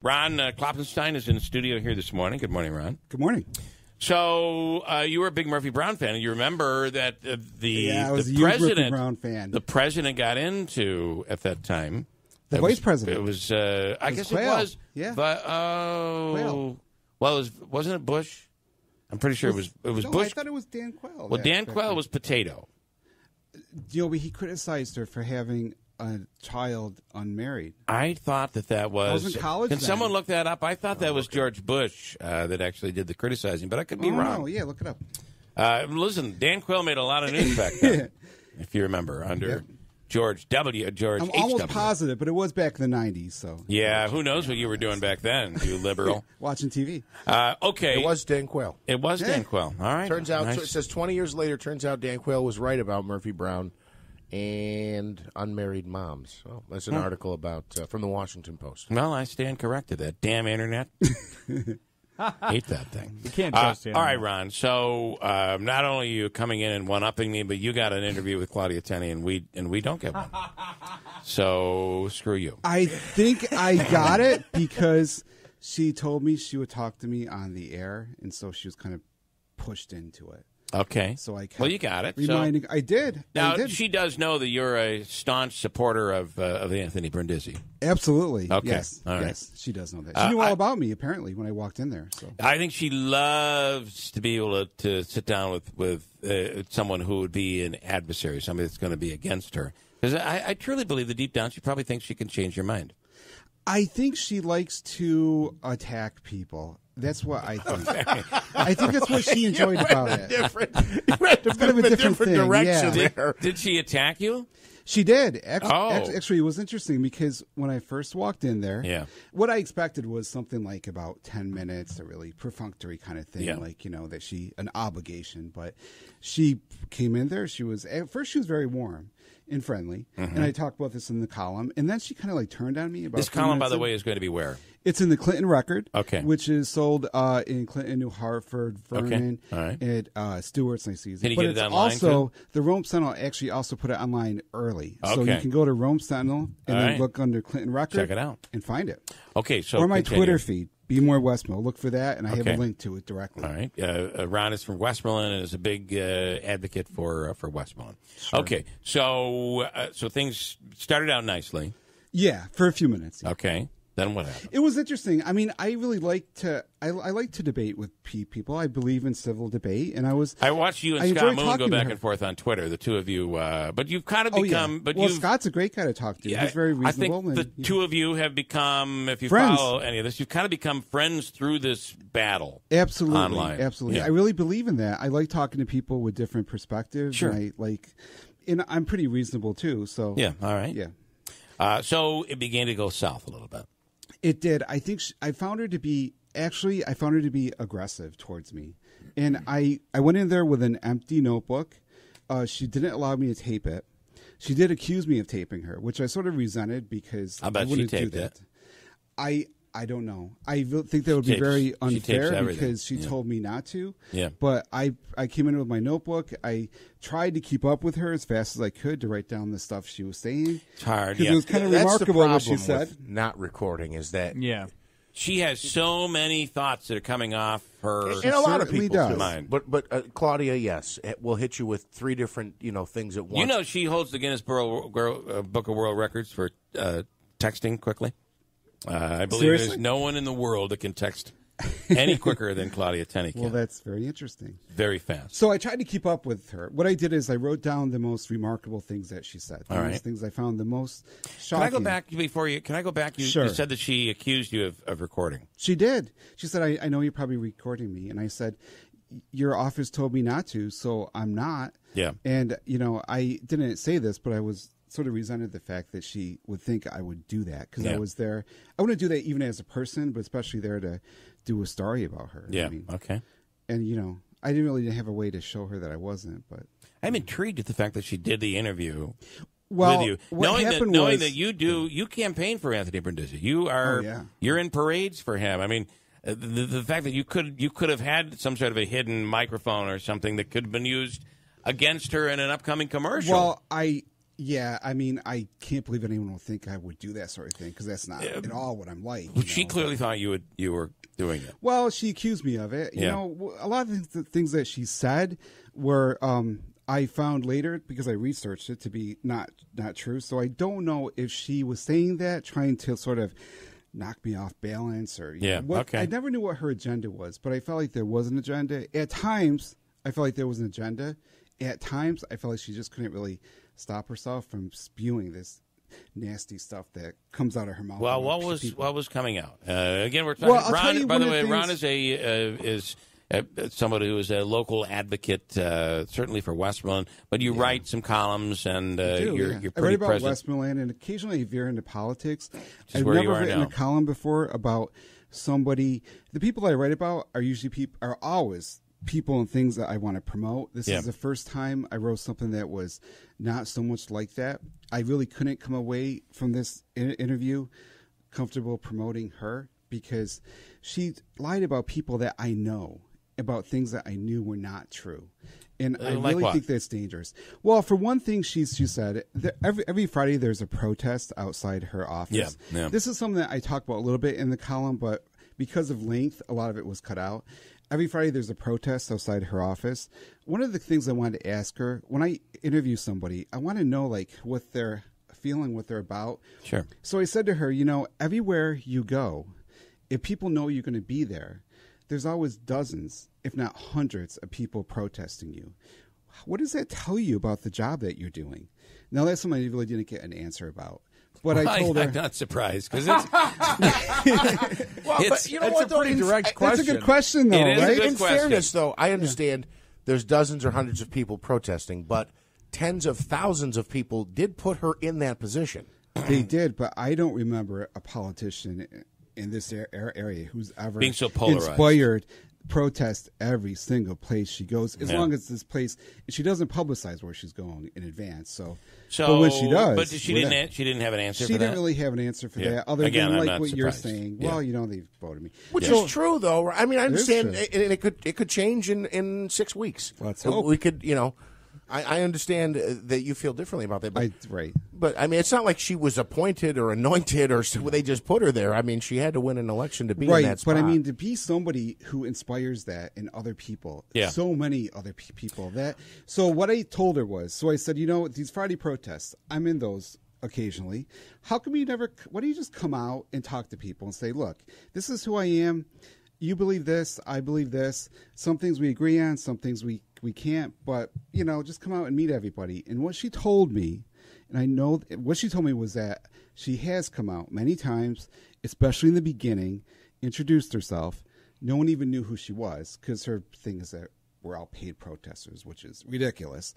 Ron Klopfenstein is in the studio here this morning. Good morning, Ron. Good morning. So you were a big Murphy Brown fan, and you remember that I was the a huge president, Murphy Brown fan. The president got into at that time. The vice president. It was. I guess Quayle. it was. Yeah. But Quayle. well, wasn't it Bush? I'm pretty sure it was no, Bush. I thought it was Dan Quayle. Well, Dan Quayle was potato. But he criticized her for having a child unmarried. I thought that was. I was in college Can then. someone look that up? I thought that was George Bush that actually did the criticizing, but I could be wrong. No, yeah, look it up. Listen, Dan Quayle made a lot of news back then, if you remember, under George W. George I'm H. almost W. positive, but it was back in the 90s. So Yeah, who knows what you were doing back then, you liberal. watching TV. Okay. It was Dan Quayle. It was Dan Quayle. All right. Turns out, Nice. so it says 20 years later, turns out Dan Quayle was right about Murphy Brown and unmarried moms. So that's an article about from the Washington Post. Well, I stand corrected. That damn internet. Hate that thing. You can't trust him. All right, Ron. So not only are you coming in and one-upping me, but you got an interview with Claudia Tenney, and we don't get one. So screw you. I think I got it because she told me she would talk to me on the air, and so she was kind of pushed into it. Okay. So I kept Well, you got it. reminding. I did. Now, I did. she does know that you're a staunch supporter of Anthony Brindisi. Absolutely. Okay. Yes. All right. Yes. She does know that. She knew all about me apparently when I walked in there. So I think she loves to be able to sit down with someone who would be an adversary, somebody that's going to be against her. Because I truly believe that deep down she probably thinks she can change your mind. I think she likes to attack people. That's what I think. I think that's what she enjoyed about it. It's kind of a different thing, direction yeah. there. Did she attack you? She did. Actually, Oh. actually, it was interesting because when I first walked in there, Yeah. what I expected was something like about 10 minutes, a really perfunctory kind of thing, Yeah. like, that an obligation. But she came in there. At first, she was very warm and friendly. And I talked about this in the column. And then she kind of turned on me about This 3 column, by minutes the in. way, is going to be where? It's in the Clinton Record, Okay. which is sold in Clinton, New Hartford, Vernon, All right. at Stewart's. I see. Can you but get it's it online, also the Rome Sentinel actually also put it online early, so Okay. you can go to Rome Sentinel and All then right. look under Clinton Record. Check it out. and find it. Okay, so or my continue. Twitter feed, Be More Westmill. Look for that, and I have Okay. a link to it directly. All right. Ron is from Westmoreland and is a big advocate for Westmoreland. Sure. Okay, so things started out nicely. Yeah, for a few minutes. Yeah. Okay, then what happened? It was interesting. I mean, I really like to. I like to debate with people. I believe in civil debate, and I watched you and I Scott enjoyed Moon go talking to back her. and forth on Twitter, the two of you. But you've kind of Oh become. yeah. But well, you've, Scott's a great guy to talk to. He's very I think reasonable. the two of you have become, if you Friends. follow any of this, you've kind of become friends through this battle. Absolutely, online. absolutely. Yeah. I really believe in that. I like talking to people with different perspectives. Sure. And I'm pretty reasonable too. So Yeah. All right. yeah, So it began to go south a little bit. it did. I think I found her to be aggressive towards me, and I went in there with an empty notebook. She didn't allow me to tape it. She did accuse me of taping her, which I sort of resented because I bet she wouldn't taped do that. it. I don't know. I think that would be Tapes- very she tapes unfair everything. because she Yeah. told me not to. Yeah. But I came in with my notebook. I tried to keep up with her as fast as I could to write down the stuff she was saying. It's hard. Because Yeah. it was kind of That's the remarkable problem what she said. with not recording is that Yeah. She has so many thoughts that are coming off her. and a lot of certainly people does. do. Mind. But Claudia, yes, it will hit you with three different things at once. You know, she holds the Guinness Book of World Records for texting quickly. I believe Seriously? there's no one in the world that can text any quicker than Claudia Tenney can. Well, that's very interesting. Very fast. So I tried to keep up with her. What I did is I wrote down the most remarkable things that she said. The All most right. things I found the most Can shocking. I go back before you? Can I go back? You Sure. said that she accused you of recording. She did. She said, I know you're probably recording me. And I said, your office told me not to, so I'm not. Yeah. And, I didn't say this, but I was sort of resented the fact that she would think I would do that because Yeah. I was there. I wouldn't do that even as a person, but especially there to do a story about her. Yeah. I mean, Okay. and, I didn't really have a way to show her that I wasn't, but. I'm intrigued at the fact that she did the interview Well, with you, what happened knowing was- that you campaign for Anthony Brindisi. You are Oh, yeah. you're in parades for him. I mean, the fact that you could have had some sort of a hidden microphone or something that could have been used against her in an upcoming commercial. Well, I Yeah, I mean, I can't believe anyone will think I would do that sort of thing because that's not at all what I'm like. She clearly thought you were doing it. Well, she accused me of it. You know, a lot of the things that she said were I found later because I researched it to be not true. So I don't know if she was saying that, trying to sort of knock me off balance or okay. I never knew what her agenda was, but I felt like there was an agenda. At times, I felt like there was an agenda. At times, I felt like she just couldn't really stop herself from spewing this nasty stuff that comes out of her mouth. Well, what was coming out? Again, we're talking. Ron, by the way, Ron is somebody who is a local advocate, certainly for Westmoreland. But you write some columns, and you're pretty I write about present. Westmoreland, and occasionally I veer into politics. I've never written a column before about somebody. The people I write about are always people and things that I want to promote. This is the first time I wrote something that was not so much like that. I really couldn't come away from this interview comfortable promoting her because she lied about people that I know, about things that I knew were not true. And I really think that's dangerous. Well, for one thing, she said that every Friday there's a protest outside her office. Yeah. This is something that I talk about a little bit in the column, but because of length, a lot of it was cut out. Every Friday there's a protest outside her office. One of the things I wanted to ask her, when I interview somebody, I want to know like what they're feeling, what they're about. Sure. So I said to her, everywhere you go, if people know you're going to be there, there's always dozens, if not hundreds, of people protesting you. What does that tell you about the job that you're doing? Now, that's something I really didn't get an answer about. But I told her. I'm not surprised because it's. But you know what? It's a pretty direct question. That's a good question, though, It is a right? good In question. fairness, though, I understand there's dozens or hundreds of people protesting, but tens of thousands of people did put her in that position. They did, but I don't remember a politician in this area who's ever being so polarized. Inspired protest every single place she goes, as long as this place, she doesn't publicize where she's going in advance. So but when she does, but she didn't have an answer. She for didn't that? really have an answer for that, other Again, than I'm like not what you're surprised. saying. Yeah. Well, they voted me, Which is true, though. I mean, I understand, true. and it could change in 6 weeks. Let's hope. We could, I understand that you feel differently about that. But, right. But, I mean, it's not like she was appointed or anointed or they just put her there. I mean, she had to win an election to be in that spot. But I mean, to be somebody who inspires that in other people, so many other people. So what I told her was, so I said, these Friday protests, I'm in those occasionally. How come why don't you just come out and talk to people and say, look, this is who I am. You believe this, I believe this. Some things we agree on, some things we can't. But, just come out and meet everybody. And what she told me, and I know what she told me was that she has come out many times, especially in the beginning, introduced herself. No one even knew who she was because her thing is that we're all paid protesters, which is ridiculous.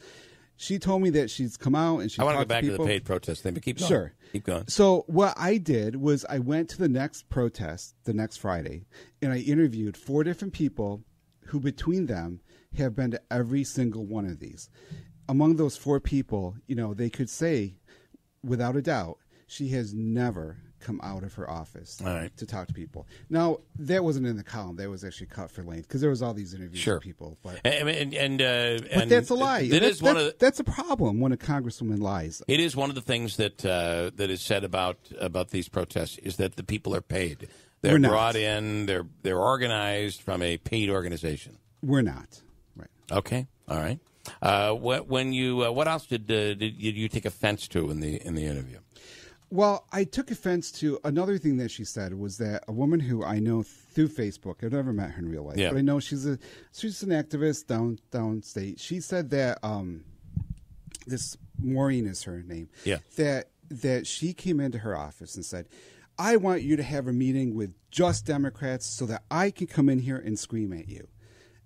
She told me that she's come out and she. I want to talked go back to the people. paid protest thing, but keep going. Sure. Keep going. So what I did was I went to the next protest the next Friday, and I interviewed 4 different people who between them have been to every single one of these. Among those 4 people, they could say without a doubt she has never come out of her office to talk to people. Now, that wasn't in the column. That was actually cut for length because there was all these interviews with people. But and that's a lie. That's a problem when a congresswoman lies. It is one of the things that is said about these protests is that the people are paid. They're brought in. They're organized from a paid organization. We're not. Right. Okay. All right. What else did you take offense to in the interview? Well, I took offense to another thing that she said was that a woman who I know through Facebook, I've never met her in real life, but I know she's an activist downstate. She said that this Maureen is her name. Yeah. That she came into her office and said, I want you to have a meeting with just Democrats so that I can come in here and scream at you.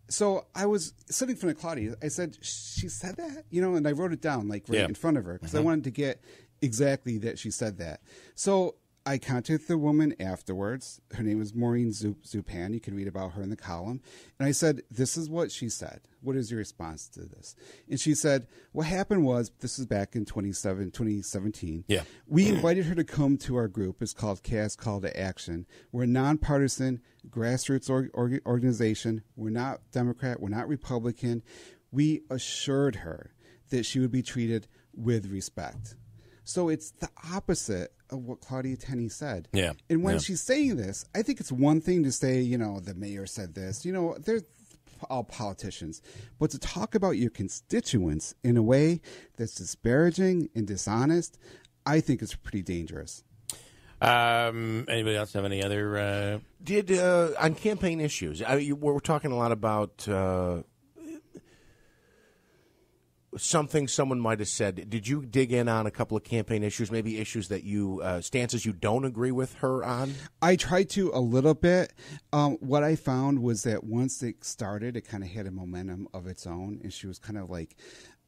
So I was sitting in front of Claudia. I said, she said that? And I wrote it down in front of her because I wanted to get exactly that she said that. So I contacted the woman afterwards. Her name is Maureen Zupan. You can read about her in the column. And I said, this is what she said. What is your response to this? And she said, what happened was, this is back in 2017. Yeah. We invited her to come to our group. It's called CAS Call to Action. We're a nonpartisan grassroots organization. We're not Democrat. We're not Republican. We assured her that she would be treated with respect. So it's the opposite of what Claudia Tenney said. Yeah. And when she's saying this, I think it's one thing to say, the mayor said this. They're all politicians. But to talk about your constituents in a way that's disparaging and dishonest, I think it's pretty dangerous. Anybody else have any other? On campaign issues, we're talking a lot about something someone might have said. Did you dig in on a couple of campaign issues, maybe issues that stances you don't agree with her on? I tried to a little bit. What I found was that once it started, it kind of had a momentum of its own, and she was kind of like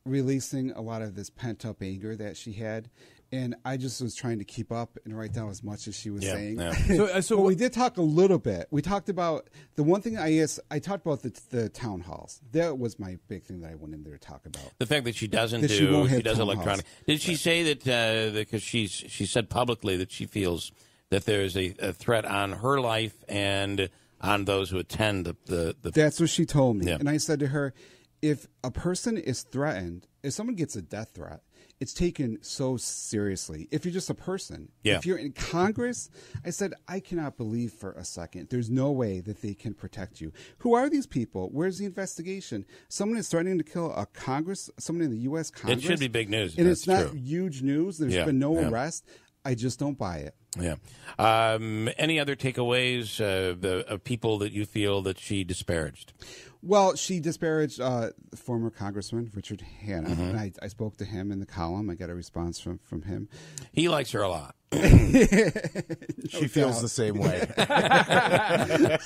releasing a lot of this pent-up anger that she had. And I just was trying to keep up and write down as much as she was saying. Yeah. So we did talk a little bit. We talked about the one thing I talked about the town halls. That was my big thing that I went in there to talk about. The fact that she doesn't she does electronic. Did she say that because she said publicly that she feels that there's a threat on her life and on those who attend the That's what she told me. Yeah. And I said to her, if a person is threatened, if someone gets a death threat, it's taken so seriously. If you're just a person, if you're in Congress, I said, I cannot believe for a second there's no way that they can protect you. Who are these people? Where's the investigation? Someone is threatening to kill someone in the U.S. Congress. It should be big news. And it's not huge news. There's been no arrest. I just don't buy it. Yeah. Any other takeaways of people that you feel that she disparaged? Well, she disparaged former Congressman Richard Hanna, and I spoke to him in the column. I got a response from him. He likes her a lot. She feels the same way.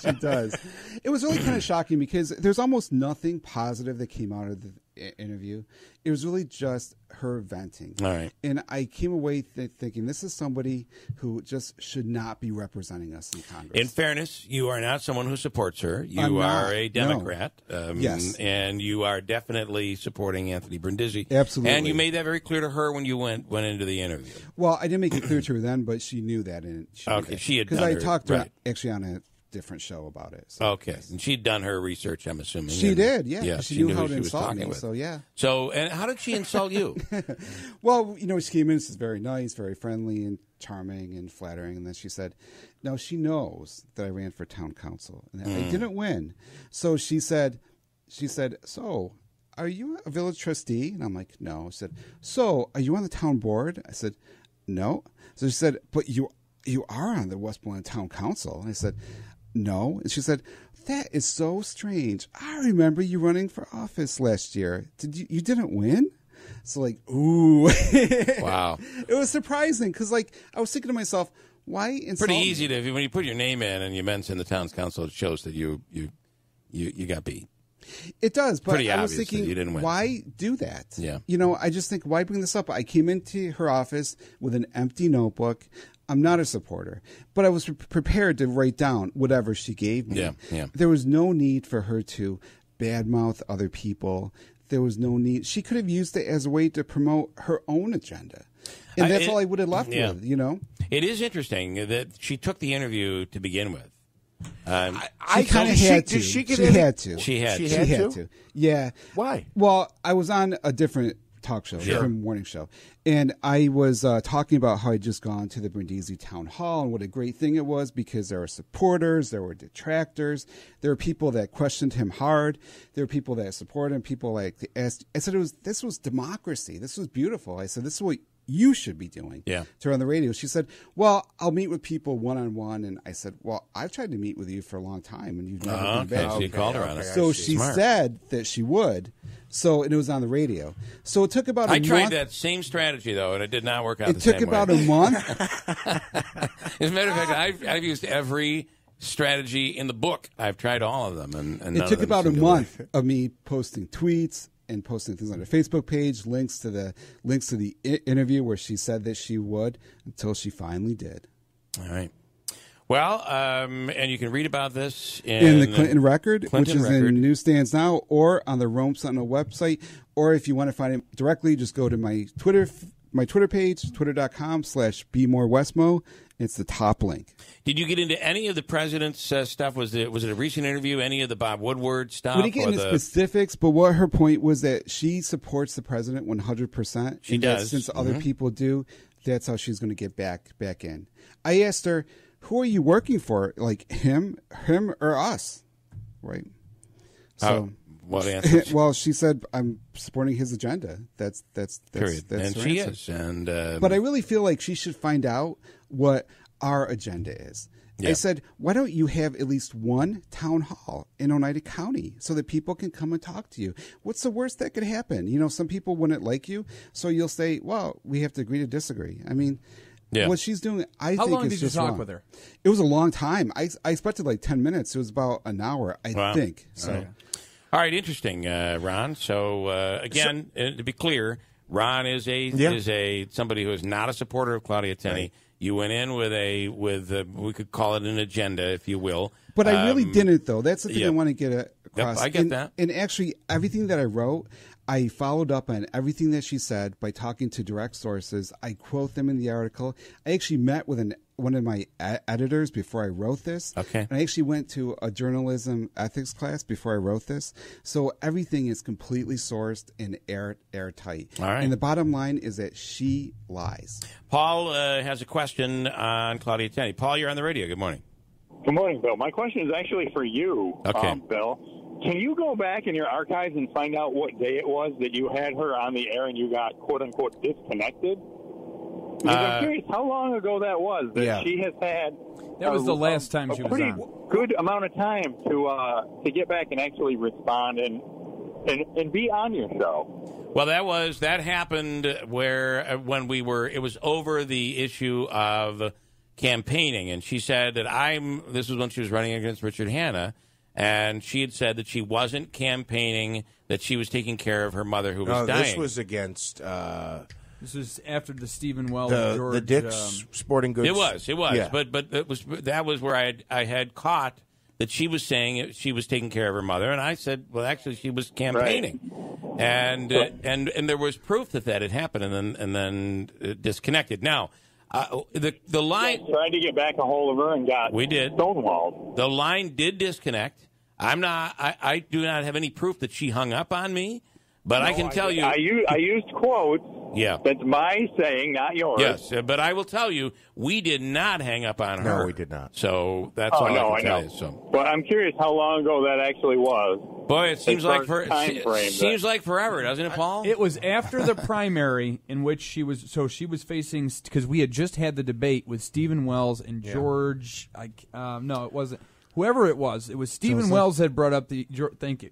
She does. It was really kind of shocking because there's almost nothing positive that came out of the interview. It was really just her venting. All right. And I came away thinking this is somebody who just should not be representing us in Congress. In fairness, you are not someone who supports her. You are a Democrat. No. Yes. And you are definitely supporting Anthony Brindisi. Absolutely. And you made that very clear to her when you went into the interview. Well, I didn't make it clear to her then, but she knew that. She had done because I her, talked to her actually on a different show about it. So. Okay. And she'd done her research, I'm assuming. She did, yeah. Yeah, she knew how who to she was insult talking me, with. so yeah. So, and how did she insult you? Well, she came in, she's very nice, very friendly and charming and flattering, and then she said, no, she knows that I ran for town council and that I didn't win. So she said, so are you a village trustee? And I'm like, no. She said, so are you on the town board? I said, no. So she said, but you are on the Westmoreland Town Council. And I said, no. And she said, that is so strange. I remember you running for office last year. You didn't win? So like, ooh. Wow. It was surprising because like I was thinking to myself, why insult Pretty easy me? when you put your name in and you mention the town's council, it shows that you got beat. It does, but Pretty I was obvious that thinking, you didn't win. why do that? Yeah. I just think, why bring this up? I came into her office with an empty notebook. I'm not a supporter, but I was prepared to write down whatever she gave me. Yeah. There was no need for her to badmouth other people. There was no need. She could have used it as a way to promote her own agenda. And that's all I would have left with, It is interesting that she took the interview to begin with. I kind of had to. She had to. She had to. Yeah. Why? Well, I was on a different talk show, a different morning show, and I was talking about how I'd just gone to the Brindisi Town Hall and what a great thing it was because there were supporters, there were detractors, there were people that questioned him hard, there were people that supported him, people like asked. I said this was democracy. This was beautiful. I said this is what you should be doing to her on the radio. She said, well, I'll meet with people one-on-one. And I said, well, I've tried to meet with you for a long time, and you've never been back. So you called her on it. So she said that she would. And it was on the radio. So it took about a month. I tried that same strategy, though, and it did not work out the same way. It took about a month. As a matter of fact, I've used every strategy in the book. I've tried all of them. And it took about a month of me posting tweets and posting things on her Facebook page, links to the interview where she said that she would, until she finally did. All right. Well, and you can read about this in the Clinton Record, which is in newsstands now, or on the Rome Sentinel website. Or if you want to find it directly, just go to my Twitter page, twitter.com/BeMoreWestmo, It's the top link. Did you get into any of the president's stuff? Was it a recent interview? Any of the Bob Woodward stuff? We didn't get into specifics, but what her point was that she supports the president 100%. She does. Since other people do, that's how she's going to get back in. I asked her, who are you working for? Like him or us? Right. So what answer? Well, she said, I'm supporting his agenda. That's period. That's and she answer. is. And but I really feel like she should find out what our agenda is. Yeah. I said, why don't you have at least one town hall in Oneida County so that people can come and talk to you? What's the worst that could happen? You know, some people wouldn't like you, so you'll say, well, we have to agree to disagree. I mean, what she's doing, I think, is just wrong. How long did you talk with her? It was a long time. I expected like 10 minutes. It was about an hour, I think. So, all right, interesting, Ron. So again, to be clear, Ron is somebody who is not a supporter of Claudia Tenney. Right. You went in with we could call it an agenda, if you will. But I really didn't, though. That's the thing I want to get across. Yep, I get that. And actually, everything that I wrote, I followed up on everything that she said by talking to direct sources. I quote them in the article. I actually met with one of my editors before I wrote this. Okay. And I actually went to a journalism ethics class before I wrote this. So everything is completely sourced and airtight. All right. And the bottom line is that she lies. Paul has a question on Claudia Tenney. Paul, you're on the radio. Good morning. Good morning, Bill. My question is actually for you, Bill. Can you go back in your archives and find out what day it was that you had her on the air and you got, quote-unquote, disconnected? Because I'm curious how long ago that was that she has had. That was the last time she was on. A pretty good amount of time to get back and actually respond and be on your show. Well, that happened it was over the issue of campaigning, and she said that this was when she was running against Richard Hanna, and she had said that she wasn't campaigning, that she was taking care of her mother who was dying. This was against... This was after the Stephen Wells, George, the Dick's Sporting Goods. It was, yeah. but that was where I had caught that she was saying she was taking care of her mother, and I said, well, actually, she was campaigning, right. and there was proof that had happened, and then it disconnected. Now, the line tried to get back a hold of her and got stonewalled. The line did disconnect. I do not have any proof that she hung up on me. But I can tell you... I used quotes. Yeah. That's my saying, not yours. Yes, but I will tell you, we did not hang up on her. No, we did not. So that's all I can tell you. So. But I'm curious how long ago that actually was. Boy, it seems like forever, doesn't it, Paul? It was after the primary in which she was facing... Because we had just had the debate with Stephen Wells and George... no, it wasn't... Whoever it was Stephen Wells had brought up the... Thank you.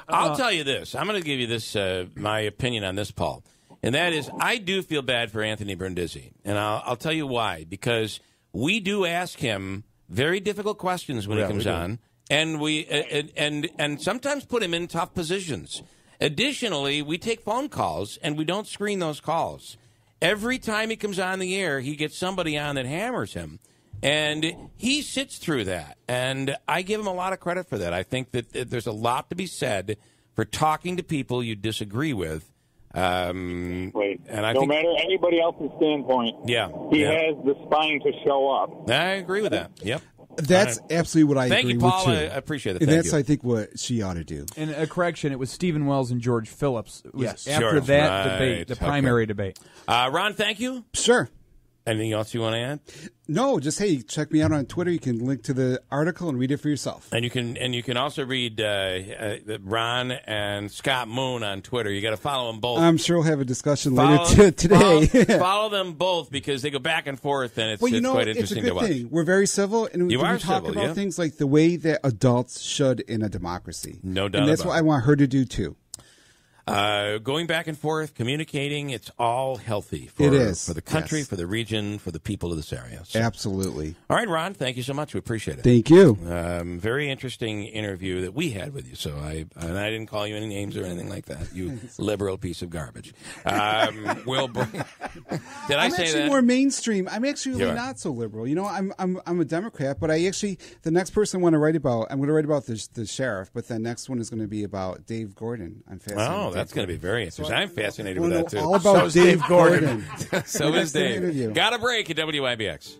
I'll tell you this. I'm going to give you this, my opinion on this, Paul. And that is, I do feel bad for Anthony Brindisi. And I'll tell you why. Because we do ask him very difficult questions when he comes on. And we and sometimes put him in tough positions. Additionally, we take phone calls, and we don't screen those calls. Every time he comes on the air, he gets somebody on that hammers him. And he sits through that, and I give him a lot of credit for that. I think that there's a lot to be said for talking to people you disagree with. And I think, matter anybody else's standpoint, he has the spine to show up. I agree with that. Yep. That's absolutely what I agree with, Paul. too. I appreciate it. And that's, I think, what she ought to do. And a correction, it was Stephen Wells and George Phillips. It was after that debate, the primary debate. Ron, thank you. Sure. Anything else you want to add? No, just check me out on Twitter. You can link to the article and read it for yourself. And you can also read Ron and Scott Moon on Twitter. You got to follow them both. I'm sure we'll have a discussion later today. Follow them both because they go back and forth, and it's quite interesting to watch. Thing. We're very civil, and we talk about things like the way that adults should in a democracy. No doubt. And that's what I want her to do too. Going back and forth, communicating, it's all healthy for the country, for the region, for the people of this area. So. Absolutely. All right, Ron, thank you so much. We appreciate it. Thank you. Very interesing interview that we had with you. So I didn't call you any names or anything like that. You liberal piece of garbage. We'll bring. Did I say that? I'm actually more mainstream. I'm actually really not so liberal. You know, I'm a Democrat, but the next person I want to write about, I'm going to write about the sheriff, but the next one is going to be about Dave Gordon. I'm fascinated. Oh, that's going to be very interesting. I'm fascinated with that, too. All about Dave Gordon. So is Dave. Got a break at WIBX.